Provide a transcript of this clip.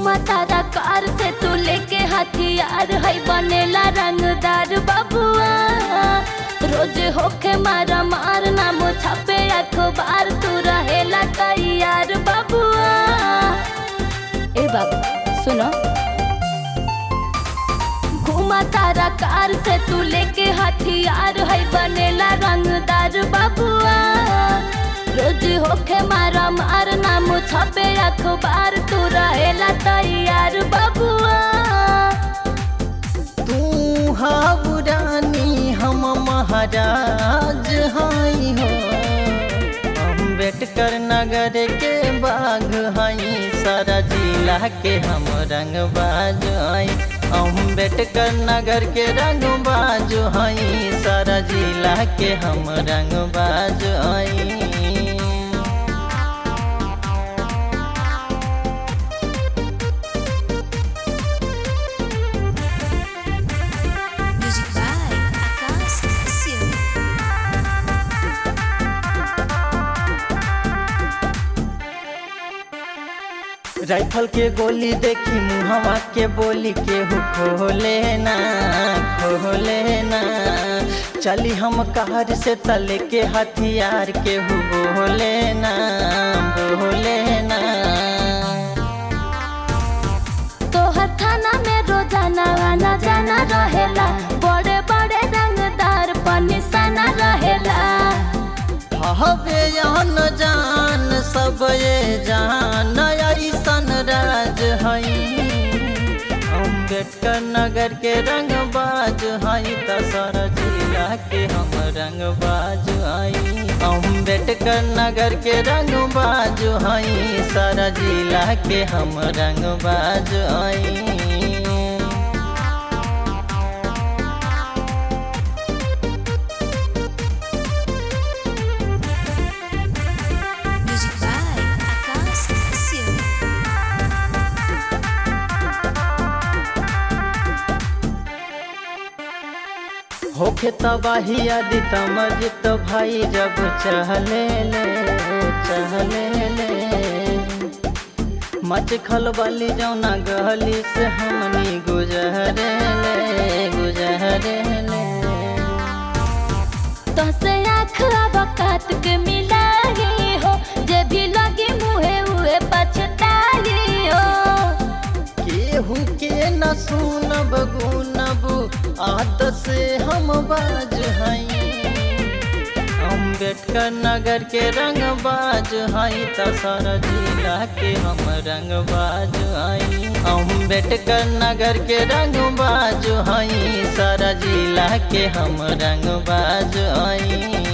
घुमा तारा कार से तू लेके हथियार है बनेला रंगदार बबुआ। रोज होके मारा मार नाम छापे अखबार तू रहेला तैयार बबुआ। ए बाबू सुनो, घुमा तारा कार से तू लेके हथियार है बनेला रंगदार बबुआ। रोज होके मारा मार नाम छपे अखबार तू रहेला तैयार बबुआ। तू हावरानी हम महाराज हाई हो, अम्बेडकर नगर के बाघ हाई, सारा जिला के हम रंगबाज हाई। अम्बेडकर नगर के रंगबाज हाई, सारा जिला के हम रंगबाज हाई। राइफल के गोली देखी मुहवा के बोली केहू खोले ना खोले ना। चली हम कार से तले के हथियार केहू बोले ना बोले ना। तोहर थाना में रोजाना आना जाना रहेला, बड़े बड़े रंगदार पर निशाना रहेला। हवे जान जान सब ये जान ऐसन राज हई। अम्बेडकर नगर के रंगबाज हई, त सारा जिला के हम रंगबाज हई। अम्बेडकर नगर के रंगबाज हई, सारा जिला के हम रंगबाज हई। होके तबाही आदि तमजित भाई जब चहले ले मच खलबली जौना गली से हमनी गुजरे ले। तो से आँख बकात के मिलाई हो, जे भी लगी मुहे हुए पछताई हो। केहू के न सुनब गुनब आदत से हम बाज हई। अम्बेडकर नगर के रंगबाज हई, त सारा जिला के हम रंगबाज हई। अम्बेडकर नगर के रंगबाज हई, सारा जिला के हम रंगबाज हई।